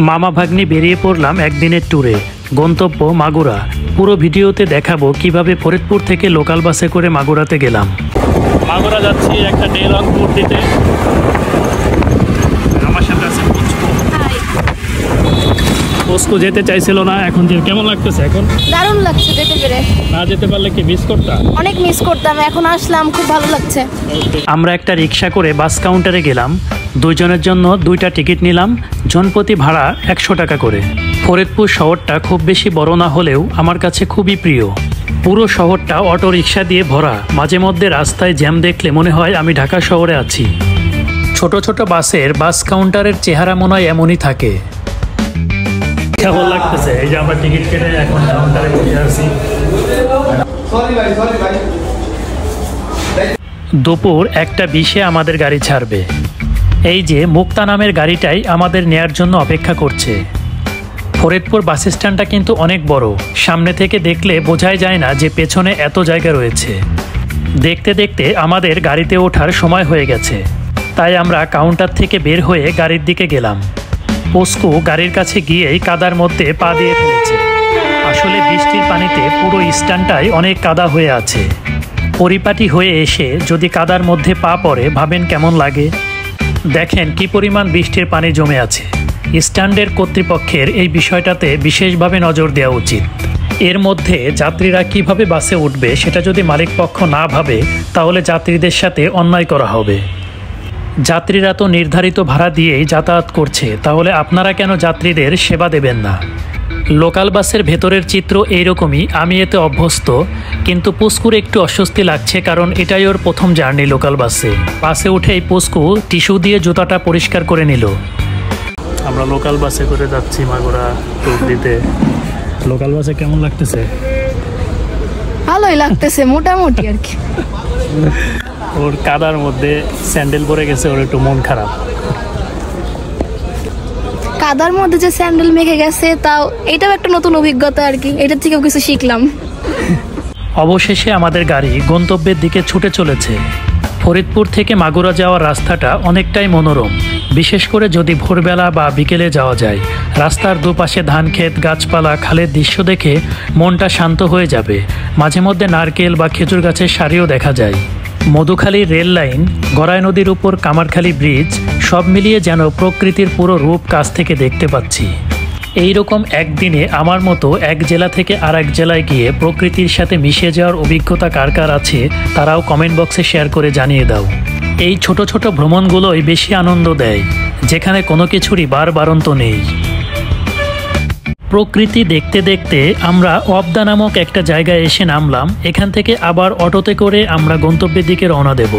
মামা ভাগ্নি বেরিয়ে পড়লাম একদিনের ট্যুরে, গন্তব্য মাগুরা। পুরো ভিডিওতে দেখাবো কিভাবে ফরিদপুর থেকে লোকাল বাসে করে মাগুরাতে গেলাম। মাগুরা যাচ্ছি একটা ডে লং ট্যুর দিতে। আমার সাথে আছে পোস্কো যেতে চাইছিল না, এখন যে কেমন লাগতেছে? এখন দারুণ লাগছে যেতে পেরে। না যেতে পারলে কি মিস করতাম? অনেক মিস করতাম, এখন আসলাম, খুব ভালো লাগছে। আমরা একটা রিক্সা করে বাস কাউন্টারে গেলাম। দুইজনের জন্য দুইটা টিকিট নিলাম, জনপ্রতি ভাড়া 100 টাকা করে। ফরিদপুর শহরটা খুব বেশি বড় না হলেও আমার কাছে খুবই প্রিয়। পুরো শহরটা অটো রিক্সা দিয়ে ভরা, মাঝে মধ্যে রাস্তায় জ্যাম দেখলে মনে হয় আমি ঢাকা শহরে আছি। ছোট ছোট বাসের বাস কাউন্টারের চেহারা মনে হয় এমনই থাকে। কেমন লাগতেছে? এই যে আমরা টিকিট কেটে এখন কাউন্টারে বসে আছি। দুপুর 1:20 আমাদের গাড়ি ছাড়বে। এই যে মুক্তা নামের গাড়িটাই আমাদের নেয়ার জন্য অপেক্ষা করছে। ফরিদপুর বাস স্ট্যান্ডটা কিন্তু অনেক বড়, সামনে থেকে দেখলে বোঝাই যায় না যে পেছনে এত জায়গা রয়েছে। দেখতে দেখতে আমাদের গাড়িতে ওঠার সময় হয়ে গেছে, তাই আমরা কাউন্টার থেকে বের হয়ে গাড়ির দিকে গেলাম। পোস্কো গাড়ির কাছে গিয়েই কাদার মধ্যে পা দিয়ে ফেলেছে। আসলে বৃষ্টির পানিতে পুরো স্ট্যান্ডটাই অনেক কাদা হয়ে আছে। পরিপাটি হয়ে এসে যদি কাদার মধ্যে পা পড়ে ভাবেন কেমন লাগে। দেখেন কি পরিমাণ বৃষ্টির পানি জমে আছে। স্ট্যান্ডের কর্তৃপক্ষের এই বিষয়টাতে বিশেষভাবে নজর দেওয়া উচিত। এর মধ্যে যাত্রীরা কিভাবে বাসে উঠবে সেটা যদি মালিকপক্ষ না ভাবে তাহলে যাত্রীদের সাথে অন্যায় করা হবে। যাত্রীরা তো নির্ধারিত ভাড়া দিয়েই যাতায়াত করছে, তাহলে আপনারা কেন যাত্রীদের সেবা দেবেন না? লোকাল বাসের ভেতরের চিত্র এইরকমই, আমি এতে অভ্যস্ত, কিন্তু পুস্কুর একটু অস্বস্তি লাগছে কারণ এটাই ওর প্রথম জার্নি লোকাল বাসে। বাসে উঠেই পুস্কু টিস্যু দিয়ে জুতাটা পরিষ্কার করে নিল। আমরা লোকাল বাসে করে যাচ্ছি মাগুরা ট্যুর দিতে। লোকাল বাসে কেমন লাগতেছে? ভালোই লাগতেছে, মোটামুটি আর কি। ওর কাদার মধ্যে স্যান্ডেল পরে গেছে, ওর একটু মন খারাপ। কাদার মধ্যে যে স্যান্ডেল মেখে গেছে, তাও এটাও একটা নতুন অভিজ্ঞতা আর কি, এটার থেকেও কিছু শিখলাম। অবশেষে আমাদের গাড়ি গন্তব্যের দিকে ছুটে চলেছে। ফরিদপুর থেকে মাগুরা যাওয়ার রাস্তাটা অনেকটাই মনোরম, বিশেষ করে যদি ভোরবেলা বা বিকেলে যাওয়া যায়। রাস্তার দুপাশে ধানক্ষেত, গাছপালা, খালের দৃশ্য দেখে মনটা শান্ত হয়ে যাবে। মাঝে মধ্যে নারকেল বা খেজুর গাছের সারিও দেখা যায়। মধুখালী রেল লাইন, গড়াই নদীর উপর কামারখালী ব্রিজ, সব মিলিয়ে যেন প্রকৃতির পুরো রূপ কাছ থেকে দেখতে পাচ্ছি। এই রকম একদিনে আমার মতো এক জেলা থেকে আরেক জেলায় গিয়ে প্রকৃতির সাথে মিশে যাওয়ার অভিজ্ঞতা কার কার আছে তারাও কমেন্ট বক্সে শেয়ার করে জানিয়ে দাও। এই ছোট ছোট ভ্রমণগুলোই বেশি আনন্দ দেয়, যেখানে কোনো কিছুরই বারবারন্ত নেই। প্রকৃতি দেখতে দেখতে আমরা অবদা নামক একটা জায়গায় এসে নামলাম। এখান থেকে আবার অটোতে করে আমরা গন্তব্যের দিকে রওনা দেব।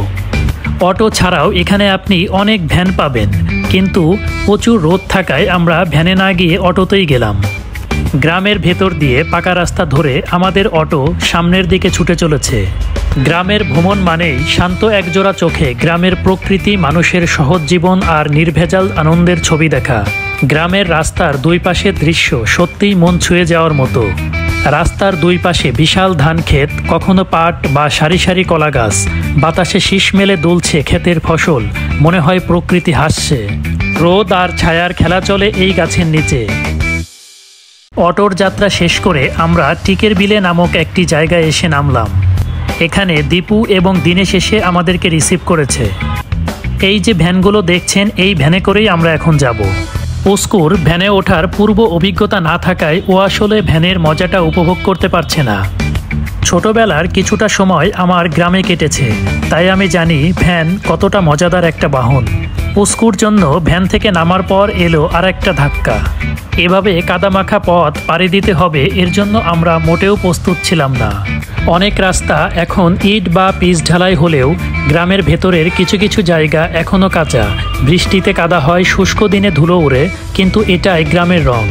অটো ছাড়াও এখানে আপনি অনেক ভ্যান পাবেন, কিন্তু প্রচুর রোদ থাকায় আমরা ভ্যানে না গিয়ে অটোতেই গেলাম। গ্রামের ভেতর দিয়ে পাকা রাস্তা ধরে আমাদের অটো সামনের দিকে ছুটে চলেছে। গ্রামের ভ্রমণ মানেই শান্ত একজোড়া চোখে গ্রামের প্রকৃতি, মানুষের সহজ জীবন আর নির্ভেজাল আনন্দের ছবি দেখা। গ্রামের রাস্তার দুই পাশের দৃশ্য সত্যিই মন ছুঁয়ে যাওয়ার মতো। রাস্তার দুই পাশে বিশাল ধান ক্ষেত, কখনো পাট বা সারি সারি কলা গাছ। বাতাসে শীষ মেলে দুলছে ক্ষেতের ফসল, মনে হয় প্রকৃতি হাসছে। রোদ আর ছায়ার খেলা চলে এই গাছের নিচে। অটোর যাত্রা শেষ করে আমরা টিকের বিলে নামক একটি জায়গায় এসে নামলাম। এখানে দীপু এবং দিনেশ এসে আমাদেরকে রিসিভ করেছে। এই যে ভ্যানগুলো দেখছেন, এই ভ্যানে করেই আমরা এখন যাব। পুস্কুর ভ্যানে ওঠার পূর্ব অভিজ্ঞতা না থাকায় ও আসলে ভ্যানের মজাটা উপভোগ করতে পারছে না। ছোটবেলার কিছুটা সময় আমার গ্রামে কেটেছে, তাই আমি জানি ভ্যান কতটা মজাদার একটা বাহন। পুস্কুর জন্য ভ্যান থেকে নামার পর এলো আর একটা ধাক্কা। এভাবে কাদামাখা পথ পাড়ি দিতে হবে, এর জন্য আমরা মোটেও প্রস্তুত ছিলাম না। অনেক রাস্তা এখন ইট বা পিচ ঢালাই হলেও গ্রামের ভেতরের কিছু কিছু জায়গা এখনও কাঁচা। বৃষ্টিতে কাদা হয়, শুষ্ক দিনে ধুলো উড়ে, কিন্তু এটাই গ্রামের রং।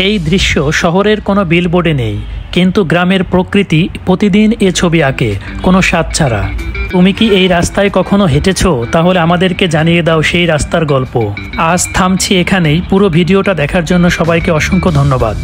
এই দৃশ্য শহরের কোনো বিলবোর্ডে নেই, কিন্তু গ্রামের প্রকৃতি প্রতিদিন এ ছবি আঁকে, কোনো স্বাদ ছাড়া। তুমি কি এই রাস্তায় কখনো হেঁটেছো? তাহলে আমাদেরকে জানিয়ে দাও সেই রাস্তার গল্প। আজ থামছি এখানেই। পুরো ভিডিওটা দেখার জন্য সবাইকে অসংখ্য ধন্যবাদ।